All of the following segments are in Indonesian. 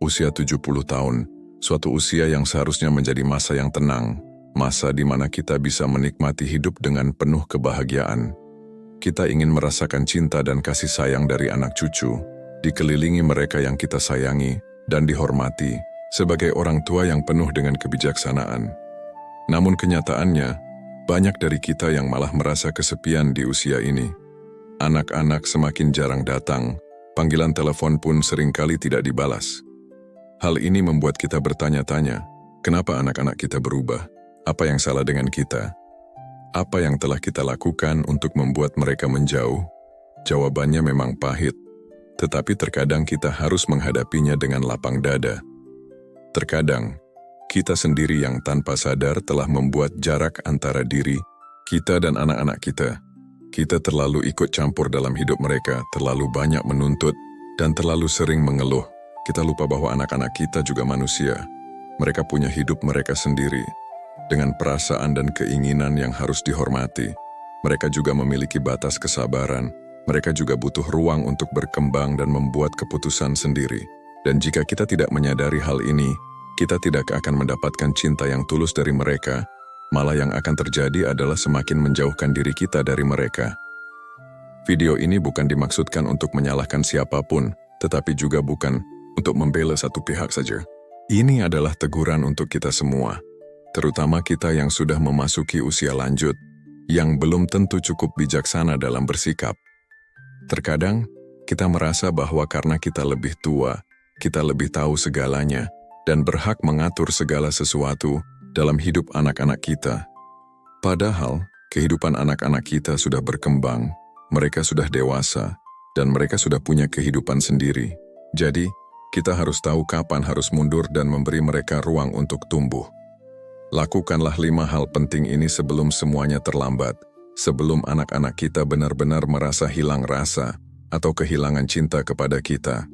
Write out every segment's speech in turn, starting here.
Usia 70 tahun, suatu usia yang seharusnya menjadi masa yang tenang, masa di mana kita bisa menikmati hidup dengan penuh kebahagiaan. Kita ingin merasakan cinta dan kasih sayang dari anak cucu, dikelilingi mereka yang kita sayangi, dan dihormati sebagai orang tua yang penuh dengan kebijaksanaan. Namun kenyataannya, banyak dari kita yang malah merasa kesepian di usia ini. Anak-anak semakin jarang datang, panggilan telepon pun seringkali tidak dibalas. Hal ini membuat kita bertanya-tanya, kenapa anak-anak kita berubah? Apa yang salah dengan kita? Apa yang telah kita lakukan untuk membuat mereka menjauh? Jawabannya memang pahit, tetapi terkadang kita harus menghadapinya dengan lapang dada. Terkadang, kita sendiri yang tanpa sadar telah membuat jarak antara diri kita dan anak-anak kita. Kita terlalu ikut campur dalam hidup mereka, terlalu banyak menuntut, dan terlalu sering mengeluh. Kita lupa bahwa anak-anak kita juga manusia. Mereka punya hidup mereka sendiri, dengan perasaan dan keinginan yang harus dihormati. Mereka juga memiliki batas kesabaran. Mereka juga butuh ruang untuk berkembang dan membuat keputusan sendiri. Dan jika kita tidak menyadari hal ini, kita tidak akan mendapatkan cinta yang tulus dari mereka. Malah yang akan terjadi adalah semakin menjauhkan diri kita dari mereka. Video ini bukan dimaksudkan untuk menyalahkan siapapun, tetapi juga bukan untuk membela satu pihak saja. Ini adalah teguran untuk kita semua, terutama kita yang sudah memasuki usia lanjut, yang belum tentu cukup bijaksana dalam bersikap. Terkadang, kita merasa bahwa karena kita lebih tua, kita lebih tahu segalanya, dan berhak mengatur segala sesuatu dalam hidup anak-anak kita. Padahal, kehidupan anak-anak kita sudah berkembang, mereka sudah dewasa, dan mereka sudah punya kehidupan sendiri. Jadi, kita harus tahu kapan harus mundur dan memberi mereka ruang untuk tumbuh. Lakukanlah 5 hal penting ini sebelum semuanya terlambat, sebelum anak-anak kita benar-benar merasa hilang rasa atau kehilangan cinta kepada kita.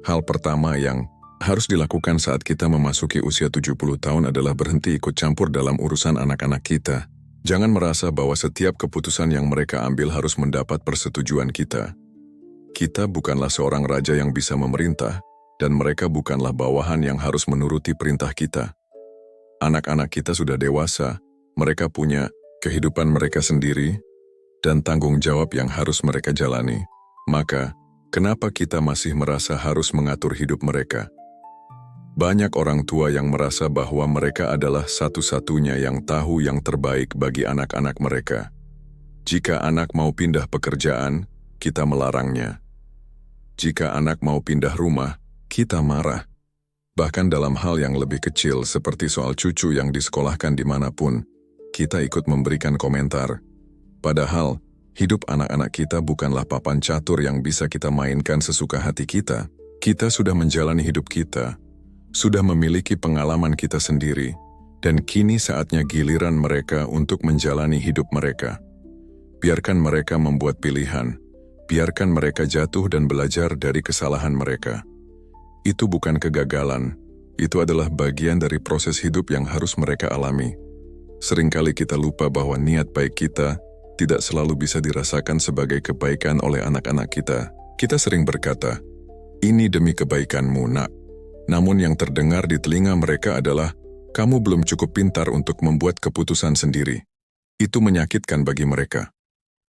Hal pertama yang harus dilakukan saat kita memasuki usia 70 tahun adalah berhenti ikut campur dalam urusan anak-anak kita. Jangan merasa bahwa setiap keputusan yang mereka ambil harus mendapat persetujuan kita. Kita bukanlah seorang raja yang bisa memerintah, dan mereka bukanlah bawahan yang harus menuruti perintah kita. Anak-anak kita sudah dewasa, mereka punya kehidupan mereka sendiri, dan tanggung jawab yang harus mereka jalani. Maka, kenapa kita masih merasa harus mengatur hidup mereka? Banyak orang tua yang merasa bahwa mereka adalah satu-satunya yang tahu yang terbaik bagi anak-anak mereka. Jika anak mau pindah pekerjaan, kita melarangnya. Jika anak mau pindah rumah, kita marah. Bahkan dalam hal yang lebih kecil seperti soal cucu yang disekolahkan dimanapun, kita ikut memberikan komentar. Padahal, hidup anak-anak kita bukanlah papan catur yang bisa kita mainkan sesuka hati kita. Kita sudah menjalani hidup kita, sudah memiliki pengalaman kita sendiri, dan kini saatnya giliran mereka untuk menjalani hidup mereka. Biarkan mereka membuat pilihan, biarkan mereka jatuh dan belajar dari kesalahan mereka. Itu bukan kegagalan, itu adalah bagian dari proses hidup yang harus mereka alami. Seringkali kita lupa bahwa niat baik kita tidak selalu bisa dirasakan sebagai kebaikan oleh anak-anak kita. Kita sering berkata, "Ini demi kebaikanmu, nak." Namun yang terdengar di telinga mereka adalah, "Kamu belum cukup pintar untuk membuat keputusan sendiri." Itu menyakitkan bagi mereka.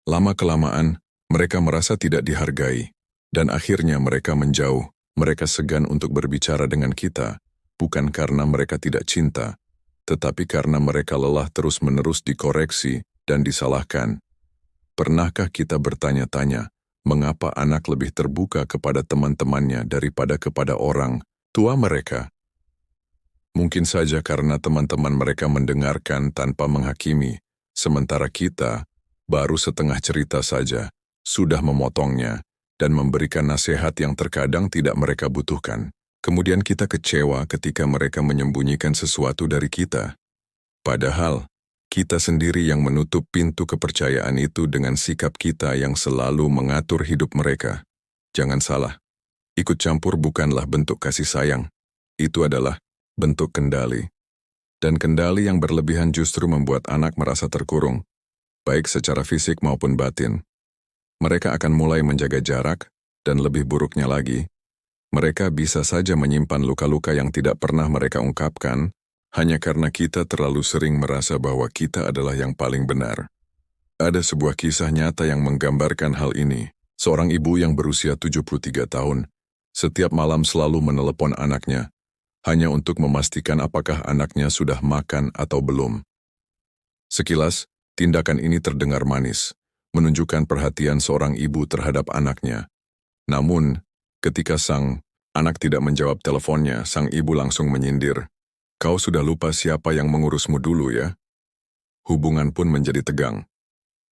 Lama-kelamaan, mereka merasa tidak dihargai, dan akhirnya mereka menjauh. Mereka segan untuk berbicara dengan kita, bukan karena mereka tidak cinta, tetapi karena mereka lelah terus-menerus dikoreksi dan disalahkan. Pernahkah kita bertanya-tanya, mengapa anak lebih terbuka kepada teman-temannya daripada kepada orang tua mereka? Mungkin saja karena teman-teman mereka mendengarkan tanpa menghakimi, sementara kita, baru setengah cerita saja, sudah memotongnya, dan memberikan nasihat yang terkadang tidak mereka butuhkan. Kemudian kita kecewa ketika mereka menyembunyikan sesuatu dari kita. Padahal, kita sendiri yang menutup pintu kepercayaan itu dengan sikap kita yang selalu mengatur hidup mereka. Jangan salah, ikut campur bukanlah bentuk kasih sayang. Itu adalah bentuk kendali. Dan kendali yang berlebihan justru membuat anak merasa terkurung, baik secara fisik maupun batin. Mereka akan mulai menjaga jarak, dan lebih buruknya lagi, Mereka bisa saja menyimpan luka-luka yang tidak pernah mereka ungkapkan, hanya karena kita terlalu sering merasa bahwa kita adalah yang paling benar. Ada sebuah kisah nyata yang menggambarkan hal ini. Seorang ibu yang berusia 73 tahun, setiap malam selalu menelepon anaknya, hanya untuk memastikan apakah anaknya sudah makan atau belum. Sekilas, tindakan ini terdengar manis, menunjukkan perhatian seorang ibu terhadap anaknya. Namun, ketika sang anak tidak menjawab teleponnya, sang ibu langsung menyindir, "Kau sudah lupa siapa yang mengurusmu dulu ya?" Hubungan pun menjadi tegang.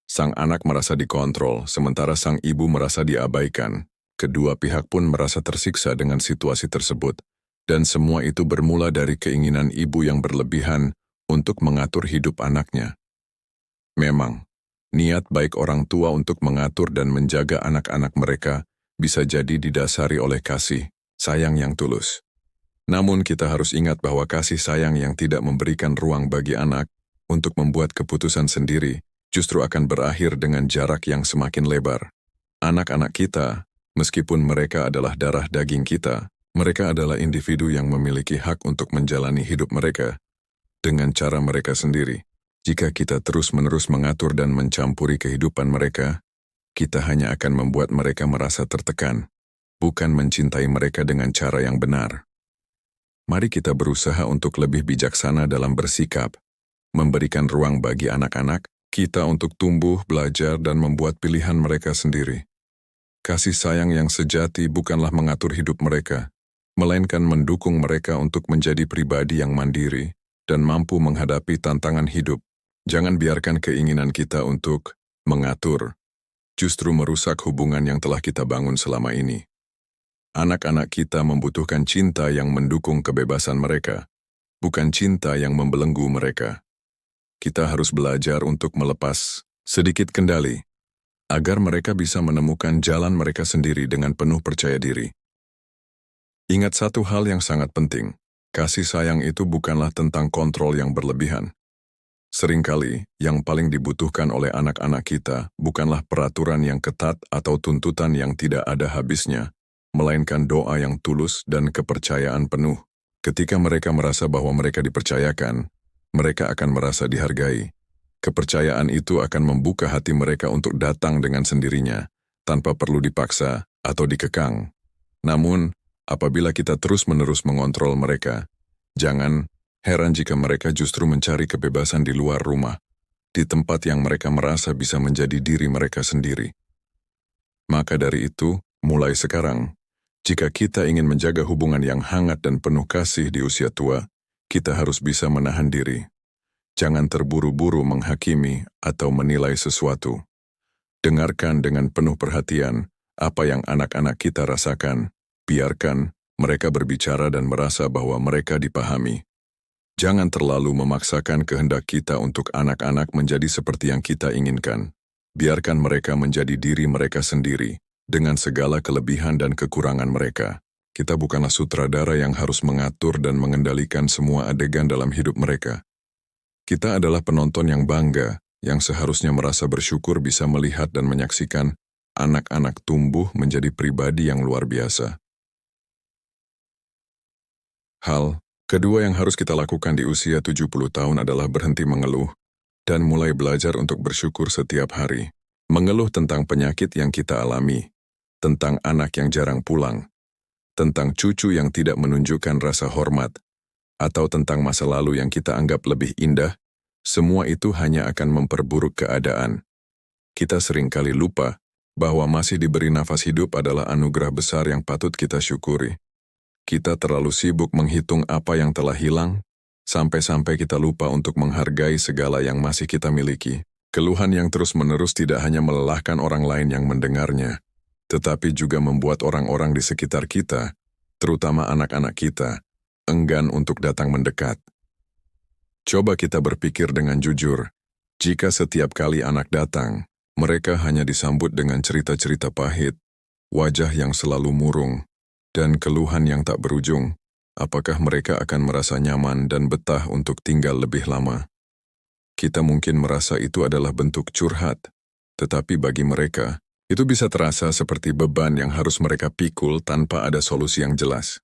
Sang anak merasa dikontrol, sementara sang ibu merasa diabaikan. Kedua pihak pun merasa tersiksa dengan situasi tersebut. Dan semua itu bermula dari keinginan ibu yang berlebihan untuk mengatur hidup anaknya. Memang, niat baik orang tua untuk mengatur dan menjaga anak-anak mereka bisa jadi didasari oleh kasih sayang yang tulus. Namun kita harus ingat bahwa kasih sayang yang tidak memberikan ruang bagi anak untuk membuat keputusan sendiri justru akan berakhir dengan jarak yang semakin lebar. Anak-anak kita, meskipun mereka adalah darah daging kita, mereka adalah individu yang memiliki hak untuk menjalani hidup mereka dengan cara mereka sendiri. Jika kita terus-menerus mengatur dan mencampuri kehidupan mereka, kita hanya akan membuat mereka merasa tertekan, bukan mencintai mereka dengan cara yang benar. Mari kita berusaha untuk lebih bijaksana dalam bersikap, memberikan ruang bagi anak-anak kita untuk tumbuh, belajar, dan membuat pilihan mereka sendiri. Kasih sayang yang sejati bukanlah mengatur hidup mereka, melainkan mendukung mereka untuk menjadi pribadi yang mandiri dan mampu menghadapi tantangan hidup. Jangan biarkan keinginan kita untuk mengatur justru merusak hubungan yang telah kita bangun selama ini. Anak-anak kita membutuhkan cinta yang mendukung kebebasan mereka, bukan cinta yang membelenggu mereka. Kita harus belajar untuk melepas sedikit kendali, agar mereka bisa menemukan jalan mereka sendiri dengan penuh percaya diri. Ingat satu hal yang sangat penting, kasih sayang itu bukanlah tentang kontrol yang berlebihan. Seringkali, yang paling dibutuhkan oleh anak-anak kita bukanlah peraturan yang ketat atau tuntutan yang tidak ada habisnya, melainkan doa yang tulus dan kepercayaan penuh. Ketika mereka merasa bahwa mereka dipercayakan, mereka akan merasa dihargai. Kepercayaan itu akan membuka hati mereka untuk datang dengan sendirinya, tanpa perlu dipaksa atau dikekang. Namun, apabila kita terus-menerus mengontrol mereka, jangan heran jika mereka justru mencari kebebasan di luar rumah, di tempat yang mereka merasa bisa menjadi diri mereka sendiri. Maka dari itu, mulai sekarang, jika kita ingin menjaga hubungan yang hangat dan penuh kasih di usia tua, kita harus bisa menahan diri. Jangan terburu-buru menghakimi atau menilai sesuatu. Dengarkan dengan penuh perhatian apa yang anak-anak kita rasakan. Biarkan mereka berbicara dan merasa bahwa mereka dipahami. Jangan terlalu memaksakan kehendak kita untuk anak-anak menjadi seperti yang kita inginkan. Biarkan mereka menjadi diri mereka sendiri, dengan segala kelebihan dan kekurangan mereka. Kita bukanlah sutradara yang harus mengatur dan mengendalikan semua adegan dalam hidup mereka. Kita adalah penonton yang bangga, yang seharusnya merasa bersyukur bisa melihat dan menyaksikan anak-anak tumbuh menjadi pribadi yang luar biasa. Hal kedua yang harus kita lakukan di usia 70 tahun adalah berhenti mengeluh dan mulai belajar untuk bersyukur setiap hari. Mengeluh tentang penyakit yang kita alami, tentang anak yang jarang pulang, tentang cucu yang tidak menunjukkan rasa hormat, atau tentang masa lalu yang kita anggap lebih indah, semua itu hanya akan memperburuk keadaan. Kita seringkali lupa bahwa masih diberi nafas hidup adalah anugerah besar yang patut kita syukuri. Kita terlalu sibuk menghitung apa yang telah hilang, sampai-sampai kita lupa untuk menghargai segala yang masih kita miliki. Keluhan yang terus-menerus tidak hanya melelahkan orang lain yang mendengarnya, tetapi juga membuat orang-orang di sekitar kita, terutama anak-anak kita, enggan untuk datang mendekat. Coba kita berpikir dengan jujur, jika setiap kali anak datang, mereka hanya disambut dengan cerita-cerita pahit, wajah yang selalu murung, dan keluhan yang tak berujung, apakah mereka akan merasa nyaman dan betah untuk tinggal lebih lama? Kita mungkin merasa itu adalah bentuk curhat, tetapi bagi mereka, Itu bisa terasa seperti beban yang harus mereka pikul tanpa ada solusi yang jelas.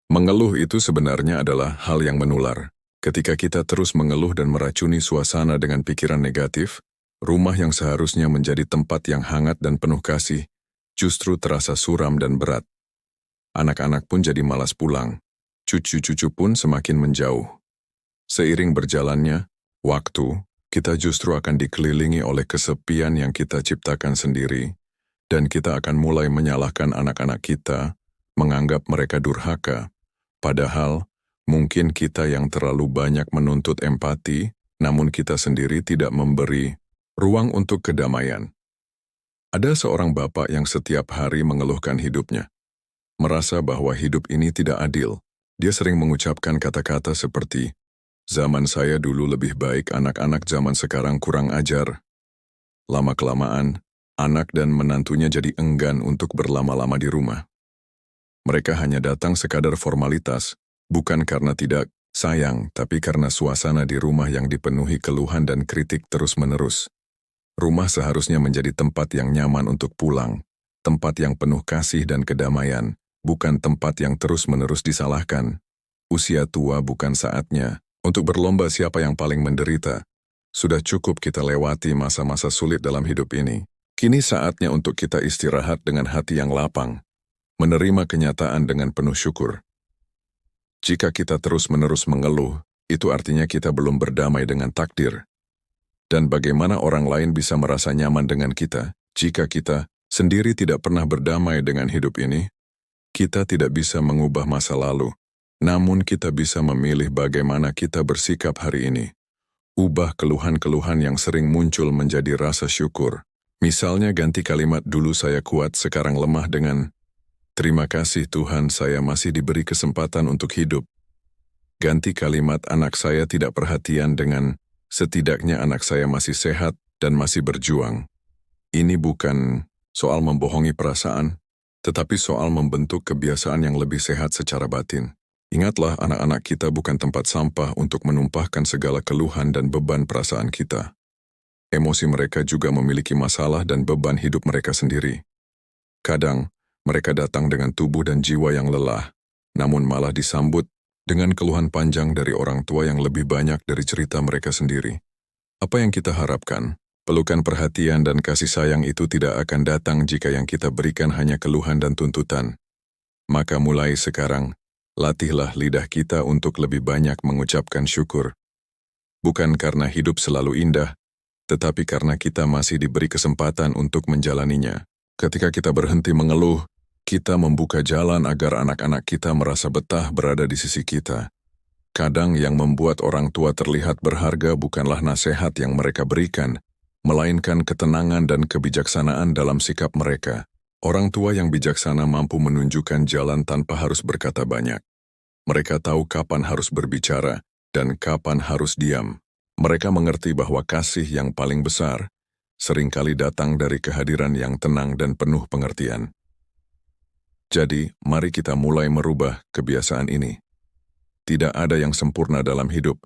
Mengeluh itu sebenarnya adalah hal yang menular. Ketika kita terus mengeluh dan meracuni suasana dengan pikiran negatif, rumah yang seharusnya menjadi tempat yang hangat dan penuh kasih, justru terasa suram dan berat. Anak-anak pun jadi malas pulang. Cucu-cucu pun semakin menjauh. Seiring berjalannya waktu, kita justru akan dikelilingi oleh kesepian yang kita ciptakan sendiri, dan kita akan mulai menyalahkan anak-anak kita, menganggap mereka durhaka. Padahal, mungkin kita yang terlalu banyak menuntut empati, namun kita sendiri tidak memberi ruang untuk kedamaian. Ada seorang bapak yang setiap hari mengeluhkan hidupnya, merasa bahwa hidup ini tidak adil. Dia sering mengucapkan kata-kata seperti, "Zaman saya dulu lebih baik, anak-anak zaman sekarang kurang ajar." Lama-kelamaan, anak dan menantunya jadi enggan untuk berlama-lama di rumah. Mereka hanya datang sekadar formalitas, bukan karena tidak sayang, tapi karena suasana di rumah yang dipenuhi keluhan dan kritik terus-menerus. Rumah seharusnya menjadi tempat yang nyaman untuk pulang, tempat yang penuh kasih dan kedamaian, bukan tempat yang terus-menerus disalahkan. Usia tua bukan saatnya untuk berlomba siapa yang paling menderita. Sudah cukup kita lewati masa-masa sulit dalam hidup ini. Kini saatnya untuk kita istirahat dengan hati yang lapang, menerima kenyataan dengan penuh syukur. Jika kita terus-menerus mengeluh, itu artinya kita belum berdamai dengan takdir. Dan bagaimana orang lain bisa merasa nyaman dengan kita, jika kita sendiri tidak pernah berdamai dengan hidup ini? Kita tidak bisa mengubah masa lalu, namun kita bisa memilih bagaimana kita bersikap hari ini. Ubah keluhan-keluhan yang sering muncul menjadi rasa syukur. Misalnya ganti kalimat "dulu saya kuat, sekarang lemah" dengan "terima kasih Tuhan, saya masih diberi kesempatan untuk hidup." Ganti kalimat "anak saya tidak perhatian" dengan "setidaknya anak saya masih sehat dan masih berjuang." Ini bukan soal membohongi perasaan, tetapi soal membentuk kebiasaan yang lebih sehat secara batin. Ingatlah, anak-anak kita bukan tempat sampah untuk menumpahkan segala keluhan dan beban perasaan kita. Emosi mereka juga memiliki masalah dan beban hidup mereka sendiri. Kadang, mereka datang dengan tubuh dan jiwa yang lelah, namun malah disambut dengan keluhan panjang dari orang tua yang lebih banyak dari cerita mereka sendiri. Apa yang kita harapkan? Pelukan perhatian dan kasih sayang itu tidak akan datang jika yang kita berikan hanya keluhan dan tuntutan. Maka mulai sekarang, latihlah lidah kita untuk lebih banyak mengucapkan syukur. Bukan karena hidup selalu indah, tetapi karena kita masih diberi kesempatan untuk menjalaninya. Ketika kita berhenti mengeluh, kita membuka jalan agar anak-anak kita merasa betah berada di sisi kita. Kadang yang membuat orang tua terlihat berharga bukanlah nasihat yang mereka berikan, melainkan ketenangan dan kebijaksanaan dalam sikap mereka. Orang tua yang bijaksana mampu menunjukkan jalan tanpa harus berkata banyak. Mereka tahu kapan harus berbicara dan kapan harus diam. Mereka mengerti bahwa kasih yang paling besar seringkali datang dari kehadiran yang tenang dan penuh pengertian. Jadi, mari kita mulai merubah kebiasaan ini. Tidak ada yang sempurna dalam hidup,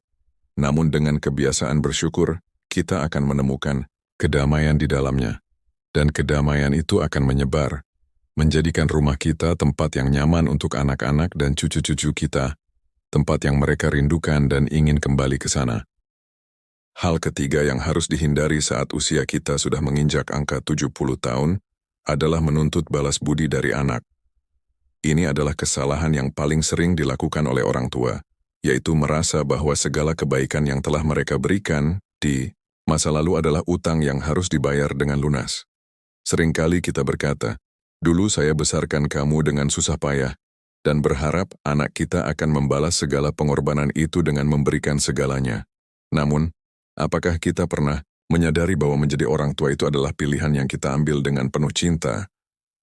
namun dengan kebiasaan bersyukur, kita akan menemukan kedamaian di dalamnya. Dan kedamaian itu akan menyebar, menjadikan rumah kita tempat yang nyaman untuk anak-anak dan cucu-cucu kita, tempat yang mereka rindukan dan ingin kembali ke sana. Hal ketiga yang harus dihindari saat usia kita sudah menginjak angka 70 tahun adalah menuntut balas budi dari anak. Ini adalah kesalahan yang paling sering dilakukan oleh orang tua, yaitu merasa bahwa segala kebaikan yang telah mereka berikan di masa lalu adalah utang yang harus dibayar dengan lunas. Seringkali kita berkata, "Dulu saya besarkan kamu dengan susah payah," dan berharap anak kita akan membalas segala pengorbanan itu dengan memberikan segalanya. Namun, apakah kita pernah menyadari bahwa menjadi orang tua itu adalah pilihan yang kita ambil dengan penuh cinta,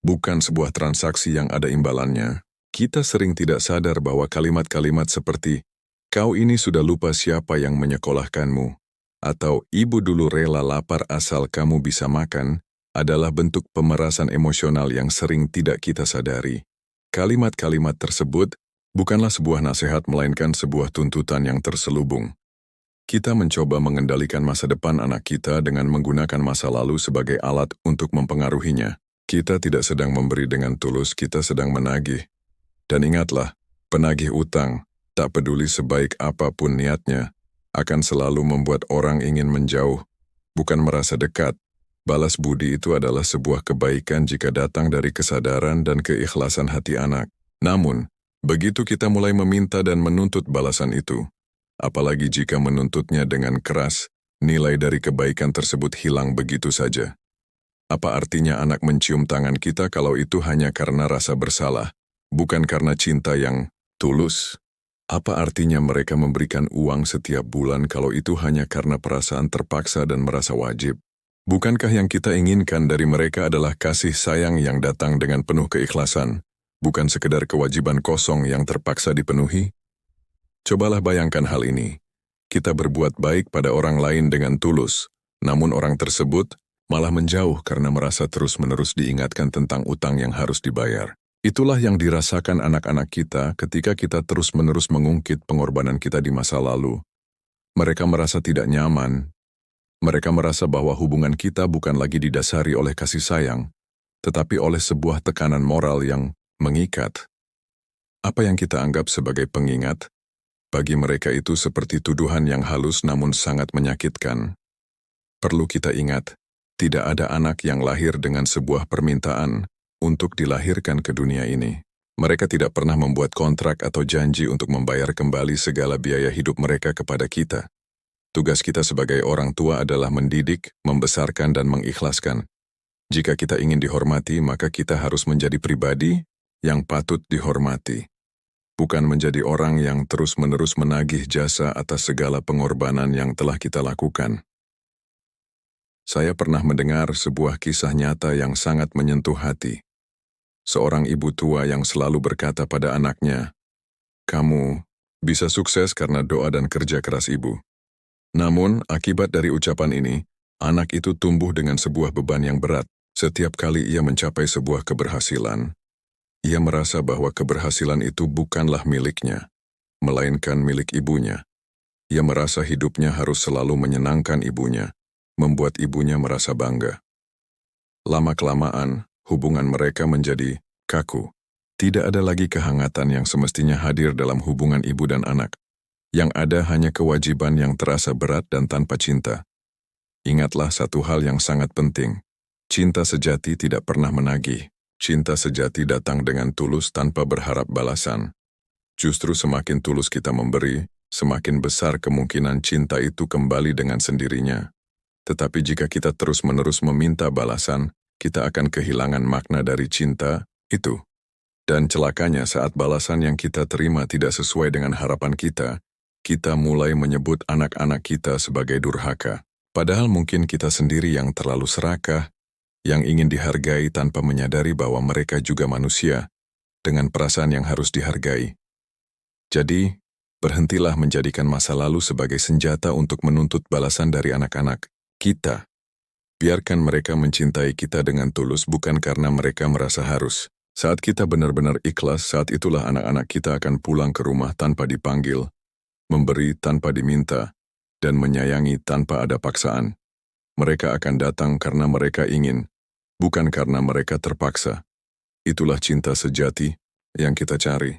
bukan sebuah transaksi yang ada imbalannya? Kita sering tidak sadar bahwa kalimat-kalimat seperti, "Kau ini sudah lupa siapa yang menyekolahkanmu," atau "Ibu dulu rela lapar asal kamu bisa makan," adalah bentuk pemerasan emosional yang sering tidak kita sadari. Kalimat-kalimat tersebut bukanlah sebuah nasihat melainkan sebuah tuntutan yang terselubung. Kita mencoba mengendalikan masa depan anak kita dengan menggunakan masa lalu sebagai alat untuk mempengaruhinya. Kita tidak sedang memberi dengan tulus, kita sedang menagih. Dan ingatlah, penagih utang, tak peduli sebaik apapun niatnya, akan selalu membuat orang ingin menjauh, bukan merasa dekat. Balas budi itu adalah sebuah kebaikan jika datang dari kesadaran dan keikhlasan hati anak. Namun, begitu kita mulai meminta dan menuntut balasan itu, apalagi jika menuntutnya dengan keras, nilai dari kebaikan tersebut hilang begitu saja. Apa artinya anak mencium tangan kita kalau itu hanya karena rasa bersalah, bukan karena cinta yang tulus? Apa artinya mereka memberikan uang setiap bulan kalau itu hanya karena perasaan terpaksa dan merasa wajib? Bukankah yang kita inginkan dari mereka adalah kasih sayang yang datang dengan penuh keikhlasan, bukan sekedar kewajiban kosong yang terpaksa dipenuhi? Cobalah bayangkan hal ini. Kita berbuat baik pada orang lain dengan tulus, namun orang tersebut malah menjauh karena merasa terus-menerus diingatkan tentang utang yang harus dibayar. Itulah yang dirasakan anak-anak kita ketika kita terus-menerus mengungkit pengorbanan kita di masa lalu. Mereka merasa tidak nyaman. Mereka merasa bahwa hubungan kita bukan lagi didasari oleh kasih sayang, tetapi oleh sebuah tekanan moral yang mengikat. Apa yang kita anggap sebagai pengingat, bagi mereka itu seperti tuduhan yang halus namun sangat menyakitkan. Perlu kita ingat, tidak ada anak yang lahir dengan sebuah permintaan untuk dilahirkan ke dunia ini. Mereka tidak pernah membuat kontrak atau janji untuk membayar kembali segala biaya hidup mereka kepada kita. Tugas kita sebagai orang tua adalah mendidik, membesarkan, dan mengikhlaskan. Jika kita ingin dihormati, maka kita harus menjadi pribadi yang patut dihormati. Bukan menjadi orang yang terus-menerus menagih jasa atas segala pengorbanan yang telah kita lakukan. Saya pernah mendengar sebuah kisah nyata yang sangat menyentuh hati. Seorang ibu tua yang selalu berkata pada anaknya, "Kamu bisa sukses karena doa dan kerja keras ibu." Namun, akibat dari ucapan ini, anak itu tumbuh dengan sebuah beban yang berat. Setiap kali ia mencapai sebuah keberhasilan, ia merasa bahwa keberhasilan itu bukanlah miliknya, melainkan milik ibunya. Ia merasa hidupnya harus selalu menyenangkan ibunya, membuat ibunya merasa bangga. Lama-kelamaan, hubungan mereka menjadi kaku. Tidak ada lagi kehangatan yang semestinya hadir dalam hubungan ibu dan anak. Yang ada hanya kewajiban yang terasa berat dan tanpa cinta. Ingatlah satu hal yang sangat penting. Cinta sejati tidak pernah menagih. Cinta sejati datang dengan tulus tanpa berharap balasan. Justru semakin tulus kita memberi, semakin besar kemungkinan cinta itu kembali dengan sendirinya. Tetapi jika kita terus-menerus meminta balasan, kita akan kehilangan makna dari cinta itu. Dan celakanya saat balasan yang kita terima tidak sesuai dengan harapan kita mulai menyebut anak-anak kita sebagai durhaka. Padahal mungkin kita sendiri yang terlalu serakah, yang ingin dihargai tanpa menyadari bahwa mereka juga manusia, dengan perasaan yang harus dihargai. Jadi, berhentilah menjadikan masa lalu sebagai senjata untuk menuntut balasan dari anak-anak kita. Biarkan mereka mencintai kita dengan tulus bukan karena mereka merasa harus. Saat kita benar-benar ikhlas, saat itulah anak-anak kita akan pulang ke rumah tanpa dipanggil, memberi tanpa diminta, dan menyayangi tanpa ada paksaan. Mereka akan datang karena mereka ingin, bukan karena mereka terpaksa. Itulah cinta sejati yang kita cari.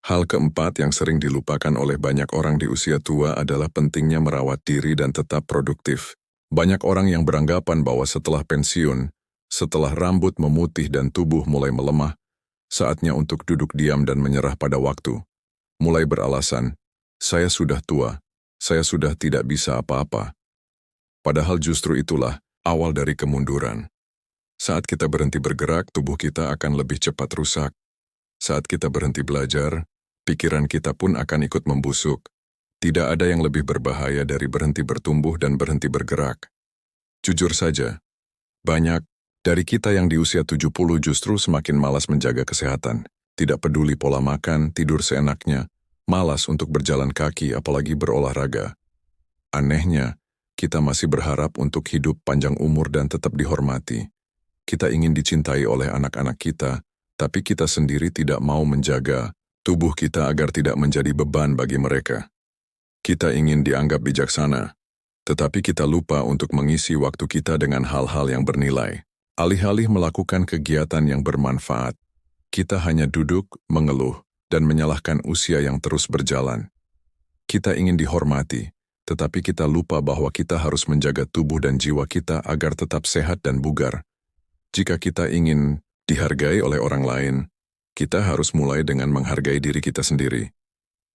Hal keempat yang sering dilupakan oleh banyak orang di usia tua adalah pentingnya merawat diri dan tetap produktif. Banyak orang yang beranggapan bahwa setelah pensiun, setelah rambut memutih dan tubuh mulai melemah, saatnya untuk duduk diam dan menyerah pada waktu. Mulai beralasan, "Saya sudah tua, saya sudah tidak bisa apa-apa." Padahal justru itulah awal dari kemunduran. Saat kita berhenti bergerak, tubuh kita akan lebih cepat rusak. Saat kita berhenti belajar, pikiran kita pun akan ikut membusuk. Tidak ada yang lebih berbahaya dari berhenti bertumbuh dan berhenti bergerak. Jujur saja, banyak dari kita yang di usia 70 justru semakin malas menjaga kesehatan. Tidak peduli pola makan, tidur seenaknya, malas untuk berjalan kaki apalagi berolahraga. Anehnya, kita masih berharap untuk hidup panjang umur dan tetap dihormati. Kita ingin dicintai oleh anak-anak kita, tapi kita sendiri tidak mau menjaga tubuh kita agar tidak menjadi beban bagi mereka. Kita ingin dianggap bijaksana, tetapi kita lupa untuk mengisi waktu kita dengan hal-hal yang bernilai. Alih-alih melakukan kegiatan yang bermanfaat, kita hanya duduk, mengeluh, dan menyalahkan usia yang terus berjalan. Kita ingin dihormati, tetapi kita lupa bahwa kita harus menjaga tubuh dan jiwa kita agar tetap sehat dan bugar. Jika kita ingin dihargai oleh orang lain, kita harus mulai dengan menghargai diri kita sendiri.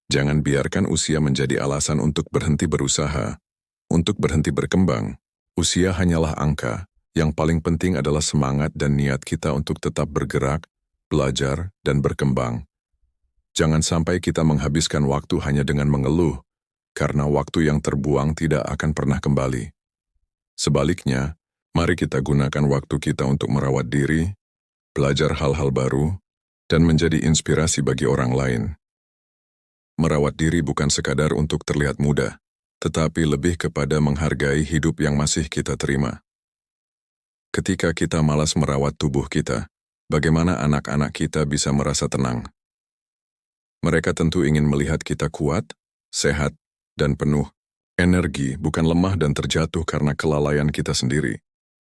Jangan biarkan usia menjadi alasan untuk berhenti berusaha, untuk berhenti berkembang. Usia hanyalah angka, yang paling penting adalah semangat dan niat kita untuk tetap bergerak, belajar, dan berkembang. Jangan sampai kita menghabiskan waktu hanya dengan mengeluh, karena waktu yang terbuang tidak akan pernah kembali. Sebaliknya, mari kita gunakan waktu kita untuk merawat diri, belajar hal-hal baru, dan menjadi inspirasi bagi orang lain. Merawat diri bukan sekadar untuk terlihat muda, tetapi lebih kepada menghargai hidup yang masih kita terima. Ketika kita malas merawat tubuh kita, bagaimana anak-anak kita bisa merasa tenang? Mereka tentu ingin melihat kita kuat, sehat, dan penuh energi, bukan lemah dan terjatuh karena kelalaian kita sendiri.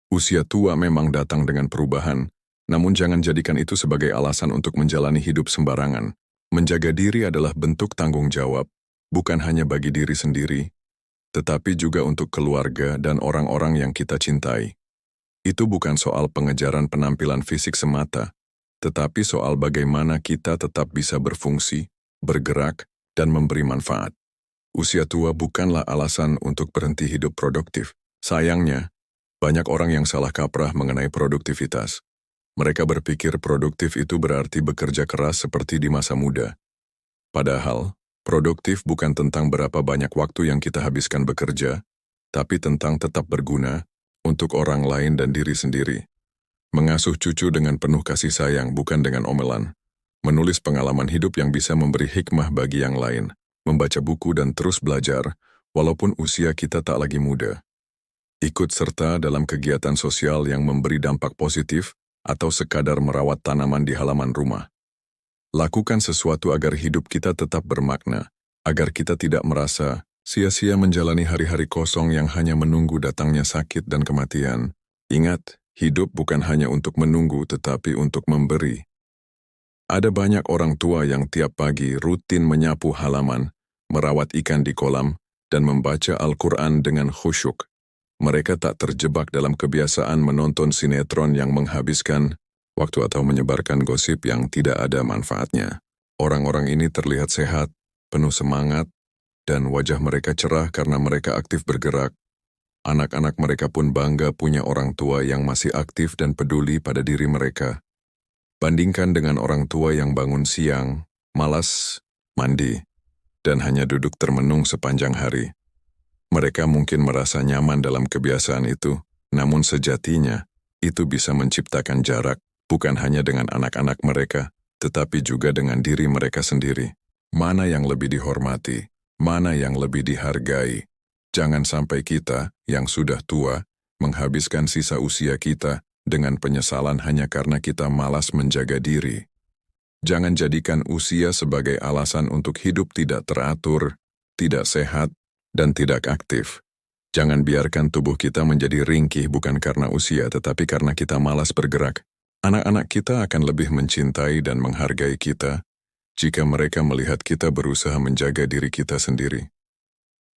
Usia tua memang datang dengan perubahan, namun jangan jadikan itu sebagai alasan untuk menjalani hidup sembarangan. Menjaga diri adalah bentuk tanggung jawab, bukan hanya bagi diri sendiri, tetapi juga untuk keluarga dan orang-orang yang kita cintai. Itu bukan soal pengejaran penampilan fisik semata, tetapi soal bagaimana kita tetap bisa berfungsi, bergerak, dan memberi manfaat. Usia tua bukanlah alasan untuk berhenti hidup produktif. Sayangnya, banyak orang yang salah kaprah mengenai produktivitas. Mereka berpikir produktif itu berarti bekerja keras seperti di masa muda. Padahal, produktif bukan tentang berapa banyak waktu yang kita habiskan bekerja, tapi tentang tetap berguna untuk orang lain dan diri sendiri. Mengasuh cucu dengan penuh kasih sayang bukan dengan omelan. Menulis pengalaman hidup yang bisa memberi hikmah bagi yang lain. Membaca buku dan terus belajar, walaupun usia kita tak lagi muda. Ikut serta dalam kegiatan sosial yang memberi dampak positif, atau sekadar merawat tanaman di halaman rumah. Lakukan sesuatu agar hidup kita tetap bermakna, agar kita tidak merasa sia-sia menjalani hari-hari kosong yang hanya menunggu datangnya sakit dan kematian. Ingat, hidup bukan hanya untuk menunggu tetapi untuk memberi. Ada banyak orang tua yang tiap pagi rutin menyapu halaman, merawat ikan di kolam, dan membaca Al-Quran dengan khusyuk. Mereka tak terjebak dalam kebiasaan menonton sinetron yang menghabiskan waktu atau menyebarkan gosip yang tidak ada manfaatnya. Orang-orang ini terlihat sehat, penuh semangat, dan wajah mereka cerah karena mereka aktif bergerak. Anak-anak mereka pun bangga punya orang tua yang masih aktif dan peduli pada diri mereka. Bandingkan dengan orang tua yang bangun siang, malas, mandi, dan hanya duduk termenung sepanjang hari. Mereka mungkin merasa nyaman dalam kebiasaan itu, namun sejatinya, itu bisa menciptakan jarak, bukan hanya dengan anak-anak mereka, tetapi juga dengan diri mereka sendiri. Mana yang lebih dihormati, mana yang lebih dihargai. Jangan sampai kita, yang sudah tua, menghabiskan sisa usia kita dengan penyesalan hanya karena kita malas menjaga diri. Jangan jadikan usia sebagai alasan untuk hidup tidak teratur, tidak sehat, dan tidak aktif. Jangan biarkan tubuh kita menjadi ringkih bukan karena usia tetapi karena kita malas bergerak. Anak-anak kita akan lebih mencintai dan menghargai kita jika mereka melihat kita berusaha menjaga diri kita sendiri.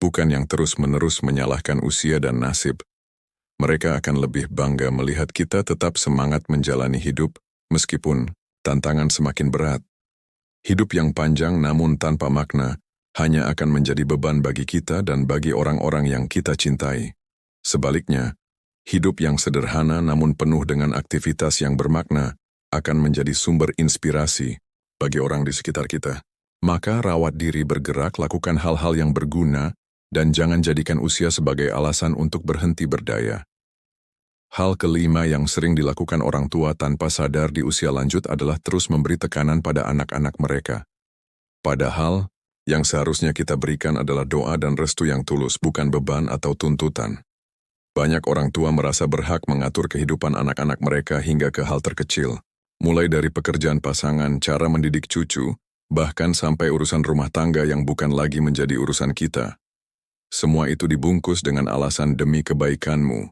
Bukan yang terus-menerus menyalahkan usia dan nasib. Mereka akan lebih bangga melihat kita tetap semangat menjalani hidup meskipun tantangan semakin berat. Hidup yang panjang namun tanpa makna hanya akan menjadi beban bagi kita dan bagi orang-orang yang kita cintai. Sebaliknya, hidup yang sederhana namun penuh dengan aktivitas yang bermakna akan menjadi sumber inspirasi bagi orang di sekitar kita. Maka rawat diri bergerak, lakukan hal-hal yang berguna, dan jangan jadikan usia sebagai alasan untuk berhenti berdaya. Hal kelima yang sering dilakukan orang tua tanpa sadar di usia lanjut adalah terus memberi tekanan pada anak-anak mereka. Padahal, yang seharusnya kita berikan adalah doa dan restu yang tulus, bukan beban atau tuntutan. Banyak orang tua merasa berhak mengatur kehidupan anak-anak mereka hingga ke hal terkecil, mulai dari pekerjaan pasangan, cara mendidik cucu, Bahkan sampai urusan rumah tangga yang bukan lagi menjadi urusan kita. Semua itu dibungkus dengan alasan demi kebaikanmu.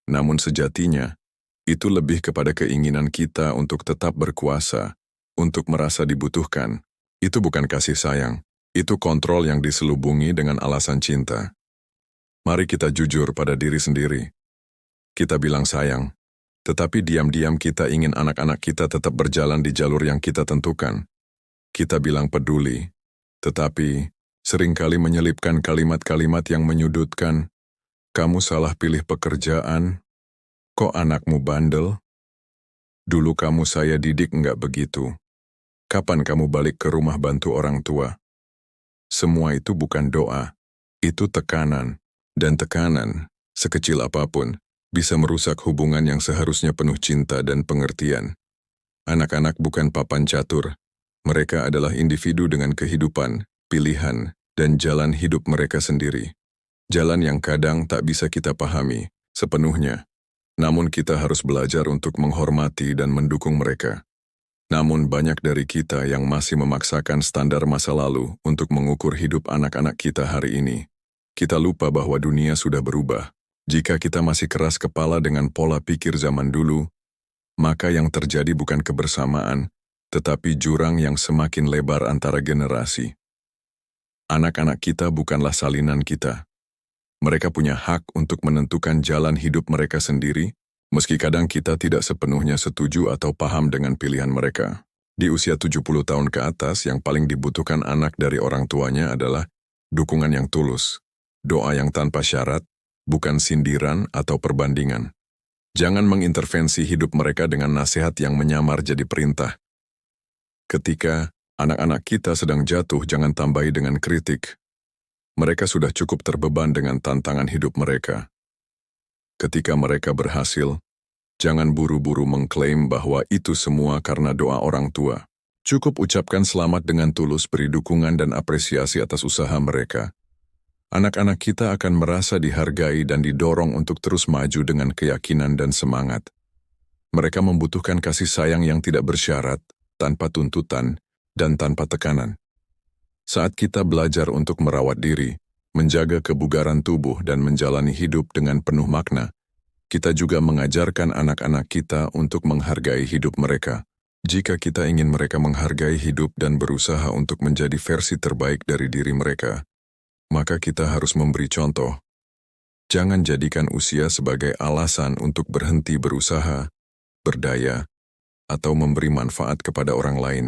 Namun sejatinya, itu lebih kepada keinginan kita untuk tetap berkuasa, untuk merasa dibutuhkan. Itu bukan kasih sayang, itu kontrol yang diselubungi dengan alasan cinta. Mari kita jujur pada diri sendiri. Kita bilang sayang, tetapi diam-diam kita ingin anak-anak kita tetap berjalan di jalur yang kita tentukan. Kita bilang peduli, tetapi seringkali menyelipkan kalimat-kalimat yang menyudutkan. Kamu salah pilih pekerjaan, kok anakmu bandel? Dulu kamu saya didik nggak begitu. Kapan kamu balik ke rumah bantu orang tua? Semua itu bukan doa, itu tekanan. Dan tekanan, sekecil apapun, bisa merusak hubungan yang seharusnya penuh cinta dan pengertian. Anak-anak bukan papan catur. Mereka adalah individu dengan kehidupan, pilihan, dan jalan hidup mereka sendiri. Jalan yang kadang tak bisa kita pahami sepenuhnya. Namun kita harus belajar untuk menghormati dan mendukung mereka. Namun banyak dari kita yang masih memaksakan standar masa lalu untuk mengukur hidup anak-anak kita hari ini. Kita lupa bahwa dunia sudah berubah. Jika kita masih keras kepala dengan pola pikir zaman dulu, maka yang terjadi bukan kebersamaan, tetapi jurang yang semakin lebar antara generasi. Anak-anak kita bukanlah salinan kita. Mereka punya hak untuk menentukan jalan hidup mereka sendiri, meski kadang kita tidak sepenuhnya setuju atau paham dengan pilihan mereka. Di usia 70 tahun ke atas, yang paling dibutuhkan anak dari orang tuanya adalah dukungan yang tulus, doa yang tanpa syarat, bukan sindiran atau perbandingan. Jangan mengintervensi hidup mereka dengan nasihat yang menyamar jadi perintah. Ketika anak-anak kita sedang jatuh, jangan tambahi dengan kritik. Mereka sudah cukup terbeban dengan tantangan hidup mereka. Ketika mereka berhasil, jangan buru-buru mengklaim bahwa itu semua karena doa orang tua. Cukup ucapkan selamat dengan tulus, beri dukungan dan apresiasi atas usaha mereka. Anak-anak kita akan merasa dihargai dan didorong untuk terus maju dengan keyakinan dan semangat. Mereka membutuhkan kasih sayang yang tidak bersyarat, tanpa tuntutan, dan tanpa tekanan. Saat kita belajar untuk merawat diri, menjaga kebugaran tubuh dan menjalani hidup dengan penuh makna, kita juga mengajarkan anak-anak kita untuk menghargai hidup mereka. Jika kita ingin mereka menghargai hidup dan berusaha untuk menjadi versi terbaik dari diri mereka, maka kita harus memberi contoh. Jangan jadikan usia sebagai alasan untuk berhenti berusaha, berdaya, atau memberi manfaat kepada orang lain.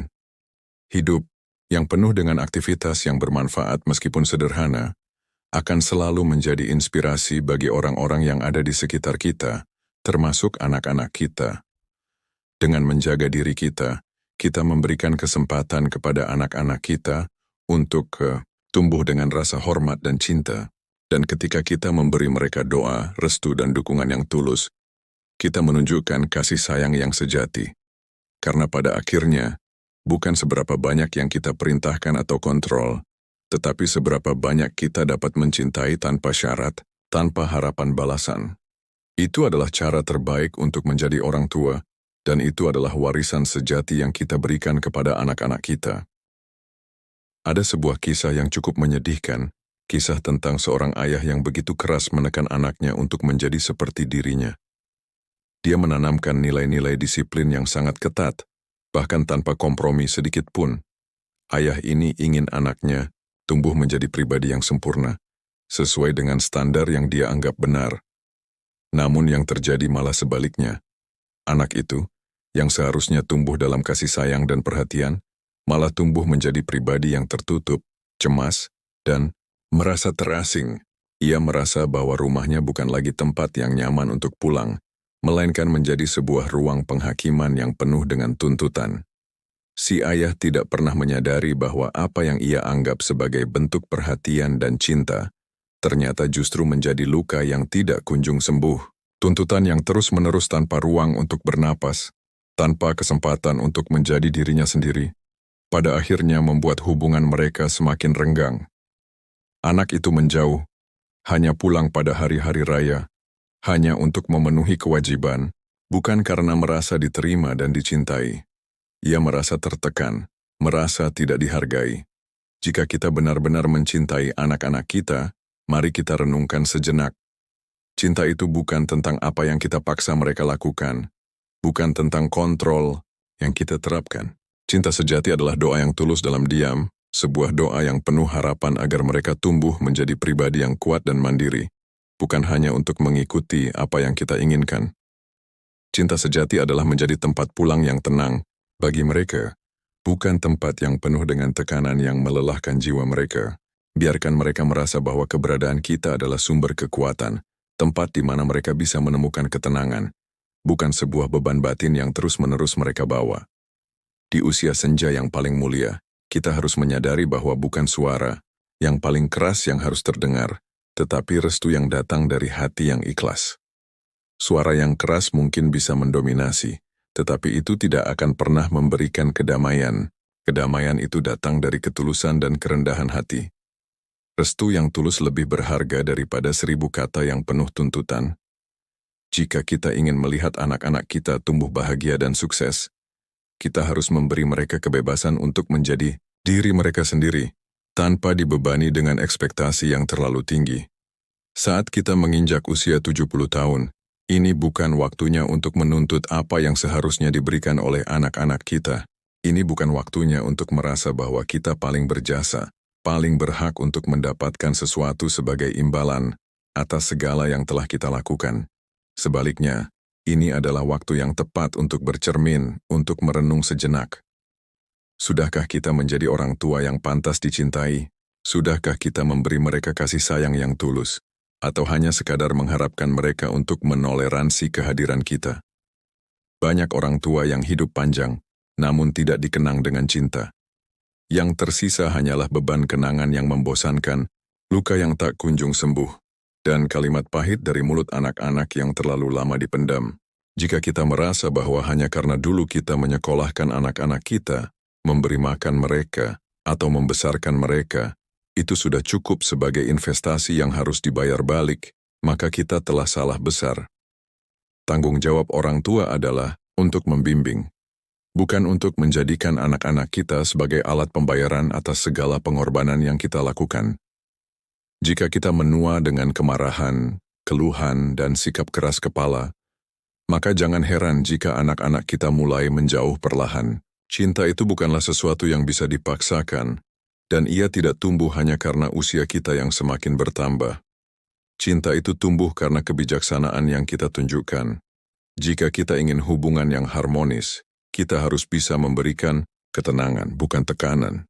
Hidup yang penuh dengan aktivitas yang bermanfaat meskipun sederhana, akan selalu menjadi inspirasi bagi orang-orang yang ada di sekitar kita, termasuk anak-anak kita. Dengan menjaga diri kita, kita memberikan kesempatan kepada anak-anak kita untuk tumbuh dengan rasa hormat dan cinta. Dan ketika kita memberi mereka doa, restu, dan dukungan yang tulus, kita menunjukkan kasih sayang yang sejati. Karena pada akhirnya, bukan seberapa banyak yang kita perintahkan atau kontrol, tetapi seberapa banyak kita dapat mencintai tanpa syarat, tanpa harapan balasan. Itu adalah cara terbaik untuk menjadi orang tua, dan itu adalah warisan sejati yang kita berikan kepada anak-anak kita. Ada sebuah kisah yang cukup menyedihkan, kisah tentang seorang ayah yang begitu keras menekan anaknya untuk menjadi seperti dirinya. Dia menanamkan nilai-nilai disiplin yang sangat ketat, bahkan tanpa kompromi sedikit pun. Ayah ini ingin anaknya tumbuh menjadi pribadi yang sempurna, sesuai dengan standar yang dia anggap benar. Namun yang terjadi malah sebaliknya. Anak itu, yang seharusnya tumbuh dalam kasih sayang dan perhatian, malah tumbuh menjadi pribadi yang tertutup, cemas, dan merasa terasing. Ia merasa bahwa rumahnya bukan lagi tempat yang nyaman untuk pulang, melainkan menjadi sebuah ruang penghakiman yang penuh dengan tuntutan. Si ayah tidak pernah menyadari bahwa apa yang ia anggap sebagai bentuk perhatian dan cinta, ternyata justru menjadi luka yang tidak kunjung sembuh. Tuntutan yang terus-menerus tanpa ruang untuk bernapas, tanpa kesempatan untuk menjadi dirinya sendiri, pada akhirnya membuat hubungan mereka semakin renggang. Anak itu menjauh, hanya pulang pada hari-hari raya, hanya untuk memenuhi kewajiban, bukan karena merasa diterima dan dicintai. Ia merasa tertekan, merasa tidak dihargai. Jika kita benar-benar mencintai anak-anak kita, mari kita renungkan sejenak. Cinta itu bukan tentang apa yang kita paksa mereka lakukan, bukan tentang kontrol yang kita terapkan. Cinta sejati adalah doa yang tulus dalam diam, sebuah doa yang penuh harapan agar mereka tumbuh menjadi pribadi yang kuat dan mandiri, bukan hanya untuk mengikuti apa yang kita inginkan. Cinta sejati adalah menjadi tempat pulang yang tenang bagi mereka, bukan tempat yang penuh dengan tekanan yang melelahkan jiwa mereka. Biarkan mereka merasa bahwa keberadaan kita adalah sumber kekuatan, tempat di mana mereka bisa menemukan ketenangan, bukan sebuah beban batin yang terus-menerus mereka bawa. Di usia senja yang paling mulia, kita harus menyadari bahwa bukan suara yang paling keras yang harus terdengar, tetapi restu yang datang dari hati yang ikhlas. Suara yang keras mungkin bisa mendominasi, tetapi itu tidak akan pernah memberikan kedamaian. Kedamaian itu datang dari ketulusan dan kerendahan hati. Restu yang tulus lebih berharga daripada 1000 kata yang penuh tuntutan. Jika kita ingin melihat anak-anak kita tumbuh bahagia dan sukses, kita harus memberi mereka kebebasan untuk menjadi diri mereka sendiri, tanpa dibebani dengan ekspektasi yang terlalu tinggi. Saat kita menginjak usia 70 tahun, ini bukan waktunya untuk menuntut apa yang seharusnya diberikan oleh anak-anak kita. Ini bukan waktunya untuk merasa bahwa kita paling berjasa, paling berhak untuk mendapatkan sesuatu sebagai imbalan atas segala yang telah kita lakukan. Sebaliknya, ini adalah waktu yang tepat untuk bercermin, untuk merenung sejenak. Sudahkah kita menjadi orang tua yang pantas dicintai? Sudahkah kita memberi mereka kasih sayang yang tulus? Atau hanya sekadar mengharapkan mereka untuk menoleransi kehadiran kita? Banyak orang tua yang hidup panjang, namun tidak dikenang dengan cinta. Yang tersisa hanyalah beban kenangan yang membosankan, luka yang tak kunjung sembuh, dan kalimat pahit dari mulut anak-anak yang terlalu lama dipendam. Jika kita merasa bahwa hanya karena dulu kita menyekolahkan anak-anak kita, memberi makan mereka, atau membesarkan mereka, itu sudah cukup sebagai investasi yang harus dibayar balik, maka kita telah salah besar. Tanggung jawab orang tua adalah untuk membimbing, bukan untuk menjadikan anak-anak kita sebagai alat pembayaran atas segala pengorbanan yang kita lakukan. Jika kita menua dengan kemarahan, keluhan, dan sikap keras kepala, maka jangan heran jika anak-anak kita mulai menjauh perlahan. Cinta itu bukanlah sesuatu yang bisa dipaksakan, dan ia tidak tumbuh hanya karena usia kita yang semakin bertambah. Cinta itu tumbuh karena kebijaksanaan yang kita tunjukkan. Jika kita ingin hubungan yang harmonis, kita harus bisa memberikan ketenangan, bukan tekanan.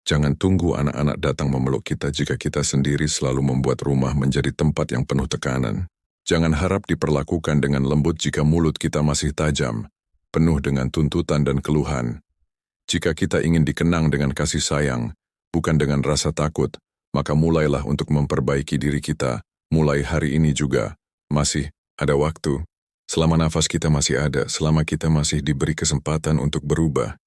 Jangan tunggu anak-anak datang memeluk kita jika kita sendiri selalu membuat rumah menjadi tempat yang penuh tekanan. Jangan harap diperlakukan dengan lembut jika mulut kita masih tajam, penuh dengan tuntutan dan keluhan. Jika kita ingin dikenang dengan kasih sayang, bukan dengan rasa takut, maka mulailah untuk memperbaiki diri kita, mulai hari ini juga. Masih ada waktu. Selama nafas kita masih ada, selama kita masih diberi kesempatan untuk berubah.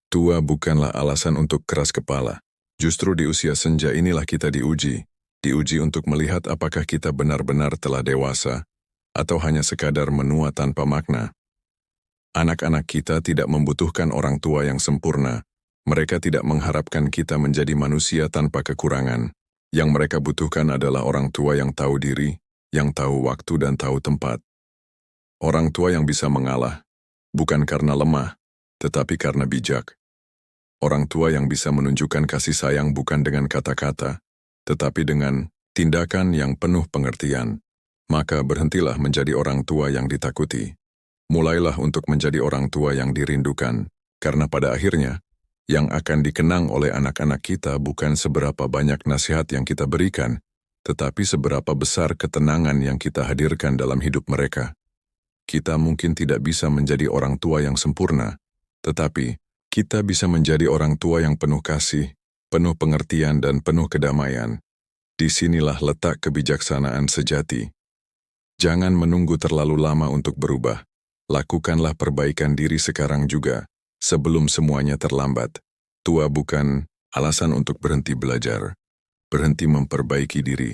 Tua bukanlah alasan untuk keras kepala. Justru di usia senja inilah kita diuji. Diuji untuk melihat apakah kita benar-benar telah dewasa, atau hanya sekadar menua tanpa makna. Anak-anak kita tidak membutuhkan orang tua yang sempurna. Mereka tidak mengharapkan kita menjadi manusia tanpa kekurangan. Yang mereka butuhkan adalah orang tua yang tahu diri, yang tahu waktu dan tahu tempat. Orang tua yang bisa mengalah, bukan karena lemah, tetapi karena bijak. Orang tua yang bisa menunjukkan kasih sayang bukan dengan kata-kata, tetapi dengan tindakan yang penuh pengertian. Maka berhentilah menjadi orang tua yang ditakuti. Mulailah untuk menjadi orang tua yang dirindukan, karena pada akhirnya, yang akan dikenang oleh anak-anak kita bukan seberapa banyak nasihat yang kita berikan, tetapi seberapa besar ketenangan yang kita hadirkan dalam hidup mereka. Kita mungkin tidak bisa menjadi orang tua yang sempurna, tetapi kita bisa menjadi orang tua yang penuh kasih, penuh pengertian dan penuh kedamaian. Disinilah letak kebijaksanaan sejati. Jangan menunggu terlalu lama untuk berubah. Lakukanlah perbaikan diri sekarang juga, sebelum semuanya terlambat. Tua bukan alasan untuk berhenti belajar, berhenti memperbaiki diri,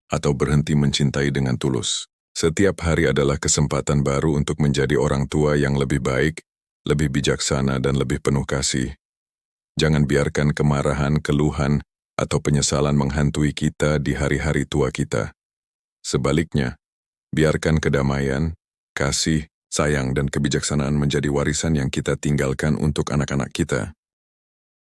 atau berhenti mencintai dengan tulus. Setiap hari adalah kesempatan baru untuk menjadi orang tua yang lebih baik, lebih bijaksana dan lebih penuh kasih. Jangan biarkan kemarahan, keluhan, atau penyesalan menghantui kita di hari-hari tua kita. Sebaliknya, biarkan kedamaian, kasih, sayang, dan kebijaksanaan menjadi warisan yang kita tinggalkan untuk anak-anak kita.